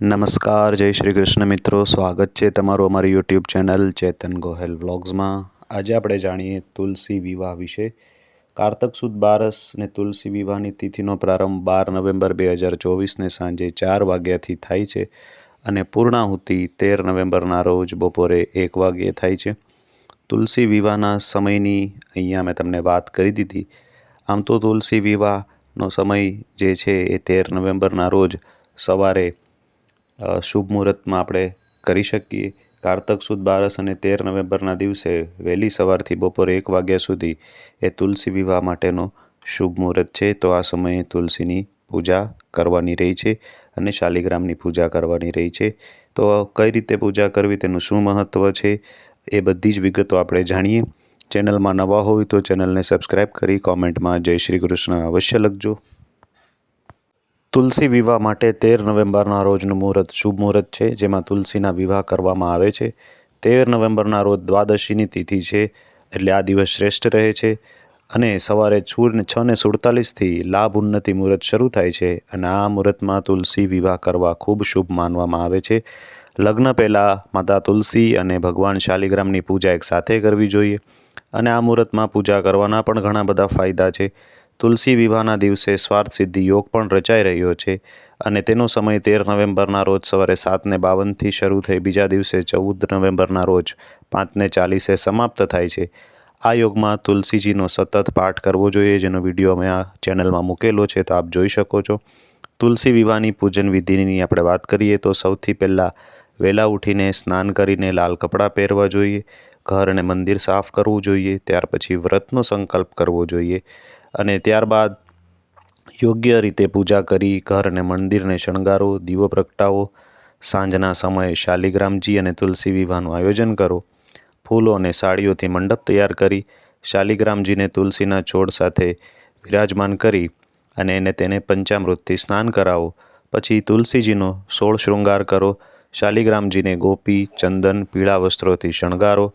નમસ્કાર, જય શ્રી કૃષ્ણ મિત્રો. સ્વાગત છે તમારું અમારી યુટ્યુબ ચેનલ ચેતન ગોહેલ વ્લોગ્સમાં. આજે આપણે જાણીએ તુલસી વિવાહ વિશે. કારતક સુદ બારસ ને તુલસી વિવાહની તિથિનો પ્રારંભ 12 નવેમ્બર 2024ને સાંજે 4 વાગ્યાથી થાય છે અને પૂર્ણાહુતિ 13 નવેમ્બરના રોજ બપોરે 1 વાગ્યે થાય છે. તુલસી વિવાહના સમયની અહીંયા મેં તમને વાત કરી દીધી. આમ તો તુલસી વિવાહનો સમય જે છે એ 13 નવેમ્બરના રોજ સવારે શુભ મુહૂર્તમાં આપણે કરી શકીએ. કારતક સુદ બારસ અને 13 નવેમ્બરના દિવસે વહેલી સવારથી બપોરે 1 વાગ્યા સુધી એ તુલસી વિવાહ માટેનો શુભ મુહૂર્ત છે. તો આ સમયે તુલસીની પૂજા કરવાની રહી છે અને શાલિગ્રામની પૂજા કરવાની રહી છે. તો કઈ રીતે પૂજા કરવી, તેનું શું મહત્ત્વ છે, એ બધી જ વિગતો આપણે જાણીએ. ચેનલમાં નવા હોય તો ચેનલને સબસ્ક્રાઈબ કરી કોમેન્ટમાં જય શ્રી કૃષ્ણ અવશ્ય લખજો. તુલસી વિવાહ માટે 13 નવેમ્બરના રોજનું મુહૂર્ત શુભ મુહૂર્ત છે, જેમાં તુલસીના વિવાહ કરવામાં આવે છે. 13 નવેમ્બરના રોજ દ્વાદશીની તિથિ છે, એટલે આ દિવસ શ્રેષ્ઠ રહે છે. અને સવારે 6:47થી લાભ ઉન્નતિ મુહૂર્ત શરૂ થાય છે અને આ મુહૂર્તમાં તુલસી વિવાહ કરવા ખૂબ શુભ માનવામાં આવે છે. લગ્ન પહેલાં માતા તુલસી અને ભગવાન શાલિગ્રામની પૂજા એક સાથે કરવી જોઈએ અને આ મુહૂર્તમાં પૂજા કરવાના પણ ઘણા બધા ફાયદા છે. તુલસી વિવાહના દિવસે સ્વાર્થ સિદ્ધિ યોગ પણ રચાઈ રહ્યો છે અને તેનો સમય 13 નવેમ્બરના રોજ સવારે 7:52થી શરૂ થઈ બીજા દિવસે 14 નવેમ્બરના રોજ 5:40 સમાપ્ત થાય છે. આ યોગમાં તુલસીજીનો સતત પાઠ કરવો જોઈએ, જેનો વિડીયો અમે આ ચેનલમાં મૂકેલો છે, તો આપ જોઈ શકો છો. તુલસી વિવાહની પૂજન વિધિની આપણે વાત કરીએ તો સૌથી પહેલાં વહેલા ઉઠીને સ્નાન કરીને લાલ કપડાં પહેરવા જોઈએ, ઘર અને મંદિર સાફ કરવું જોઈએ, ત્યાર પછી વ્રતનો સંકલ્પ કરવો જોઈએ અને ત્યારબાદ યોગ્ય રીતે પૂજા કરી ઘર અને મંદિરને શણગારો, દીવો પ્રગટાવો. સાંજના સમયે શાલિગ્રામજી અને તુલસી વિવાહનું આયોજન કરો. ફૂલો અને સાડીઓથી મંડપ તૈયાર કરી શાલિગ્રામજીને તુલસીના છોડ સાથે વિરાજમાન કરી અને તેને પંચામૃતથી સ્નાન કરાવો. પછી તુલસીજીનો 16 શૃંગાર કરો. શાલિગ્રામજીને ગોપી, ચંદન, પીળા વસ્ત્રોથી શણગારો.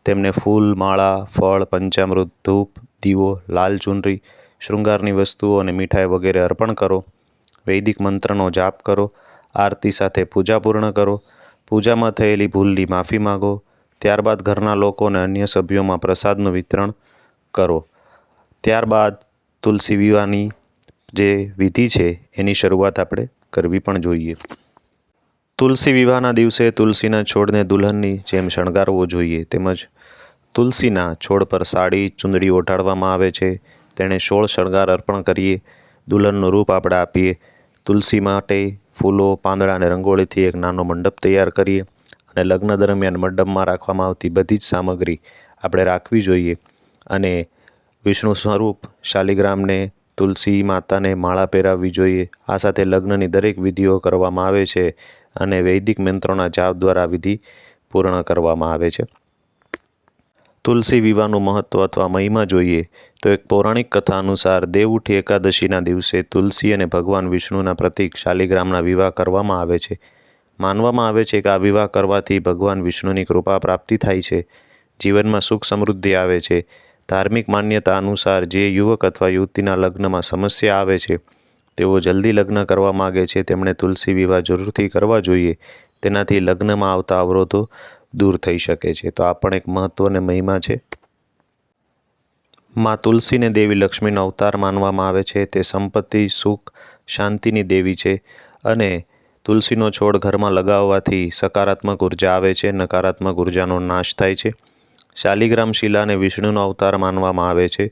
તેમને ફૂલ, માળા, ફળ, પંચામૃત, ધૂપ, દીવો, લાલ ચૂનરી, શૃંગારની વસ્તુઓ અને મીઠાઈ વગેરે અર્પણ કરો. વૈદિક મંત્રનો જાપ કરો. આરતી સાથે પૂજા પૂર્ણ કરો. પૂજામાં થયેલી ભૂલની માફી માગો. ત્યારબાદ ઘરના લોકો અને અન્ય સભ્યોમાં પ્રસાદનું વિતરણ કરો. ત્યારબાદ તુલસી વિવાહની જે વિધિ છે એની શરૂઆત આપણે કરવી પણ જોઈએ. તુલસી વિવાહના દિવસે તુલસીના છોડને દુલ્હનની જેમ શણગારવો જોઈએ, તેમજ તુલસીના છોડ પર સાડી, ચૂંદડી ઓઢાડવામાં આવે છે. તેણે 16 શણગાર અર્પણ કરીએ, દુલ્હનનું રૂપ આપણે આપીએ. તુલસી માટે ફૂલો, પાંદડા અને રંગોળીથી એક નાનો મંડપ તૈયાર કરીએ અને લગ્ન દરમિયાન મંડપમાં રાખવામાં આવતી બધી જ સામગ્રી આપણે રાખવી જોઈએ અને વિષ્ણુ સ્વરૂપ શાલિગ્રામને, તુલસી માતાને માળા પહેરાવવી જોઈએ. આ સાથે લગ્નની દરેક વિધિઓ કરવામાં આવે છે અને વૈદિક મંત્રોના જાપ દ્વારા વિધિ પૂર્ણ કરવામાં આવે છે. તુલસી વિવાહનું મહત્ત્વ અથવા મહિમા જોઈએ તો એક પૌરાણિક કથા અનુસાર દેવઉઠી એકાદશીના દિવસે તુલસી અને ભગવાન વિષ્ણુના પ્રતીક શાલિગ્રામના વિવાહ કરવામાં આવે છે. માનવામાં આવે છે કે આ વિવાહ કરવાથી ભગવાન વિષ્ણુની કૃપા પ્રાપ્તિ થાય છે, જીવનમાં સુખ સમૃદ્ધિ આવે છે. ધાર્મિક માન્યતા અનુસાર જે યુવક અથવા યુવતીના લગ્નમાં સમસ્યા આવે છે, તેઓ જલ્દી લગ્ન કરવા માગે છે, તેમણે તુલસી વિવાહ જરૂરથી કરવા જોઈએ. તેનાથી લગ્નમાં આવતા અવરોધો દૂર થઈ શકે છે. તો આ પણ એક મહત્ત્વ અને મહિમા છે. માં તુલસીને દેવી લક્ષ્મીનો અવતાર માનવામાં આવે છે. તે સંપત્તિ, સુખ, શાંતિની દેવી છે અને તુલસીનો છોડ ઘરમાં લગાવવાથી સકારાત્મક ઉર્જા આવે છે, નકારાત્મક ઉર્જાનો નાશ થાય છે. શાલિગ્રામ શિલાને વિષ્ણુનો અવતાર માનવામાં આવે છે.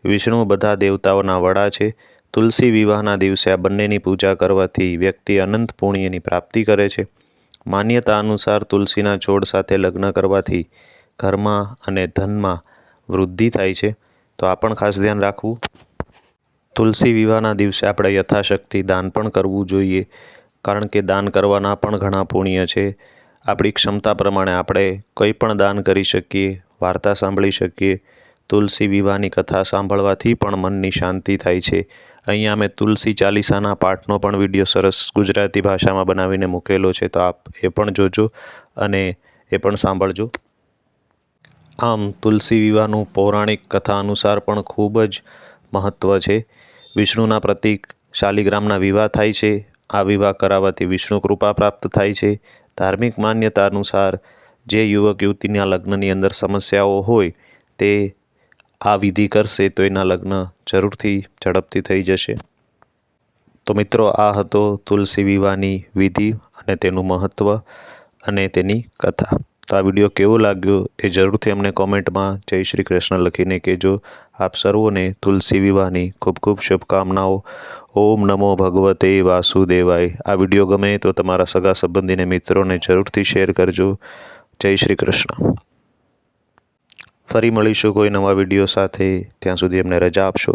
વિષ્ણુ બધા દેવતાઓના વડા છે. તુલસી વિવાહના દિવસે આ બંનેની પૂજા કરવાથી વ્યક્તિ અનંત પુણ્યની પ્રાપ્તિ કરે છે. માન્યતા અનુસાર તુલસીના છોડ સાથે લગ્ન કરવાથી ઘરમાં અને ધનમાં વૃદ્ધિ થાય છે. તો આ પણ ખાસ ધ્યાન રાખવું. તુલસી વિવાહના દિવસે આપણે યથાશક્તિ દાન પણ કરવું જોઈએ, કારણ કે દાન કરવાના પણ ઘણા પુણ્ય છે. આપણી ક્ષમતા પ્રમાણે આપણે કંઈ પણ દાન કરી શકીએ, વાર્તા સાંભળી શકીએ. તુલસી વિવાહની કથા સાંભળવાથી પણ મનની શાંતિ થાય છે. અહીંયા અમે તુલસી ચાલીસાના પાઠનો પણ વિડીયો સરસ ગુજરાતી ભાષામાં બનાવીને મૂકેલો છે, તો આપ એ પણ જોજો અને એ પણ સાંભળજો. આમ તુલસી વિવાહનું પૌરાણિક કથા અનુસાર પણ ખૂબ જ મહત્ત્વ છે. વિષ્ણુના પ્રતીક શાલિગ્રામના વિવાહ થાય છે આ વિવાહ કરાવવાથી વિષ્ણુ કૃપા પ્રાપ્ત થાય છે. ધાર્મિક માન્યતા અનુસાર જે યુવક યુવતીના લગ્નની અંદર સમસ્યાઓ હોય તે આ વિધિ કરશે તો એના લગ્ન જરૂરથી ઝડપથી થઈ જશે. તો મિત્રો, આ હતો તુલસી વિવાહની વિધિ અને તેનું મહત્ત્વ અને તેની કથા. તો આ વિડીયો કેવો લાગ્યો એ જરૂરથી અમને કોમેન્ટમાં જય શ્રી કૃષ્ણ લખીને કહેજો. આપ સર્વોને તુલસી વિવાહની ખૂબ ખૂબ શુભકામનાઓ. ઓમ નમો ભગવતે વાસુદેવાય. આ વિડીયો ગમે તો તમારા સગા સંબંધીને મિત્રોને જરૂરથી શેર કરજો. જય શ્રી કૃષ્ણ. ફરી મળીશું કોઈ નવા વિડીયો સાથે. ત્યાં સુધી અમને રજા આપશો.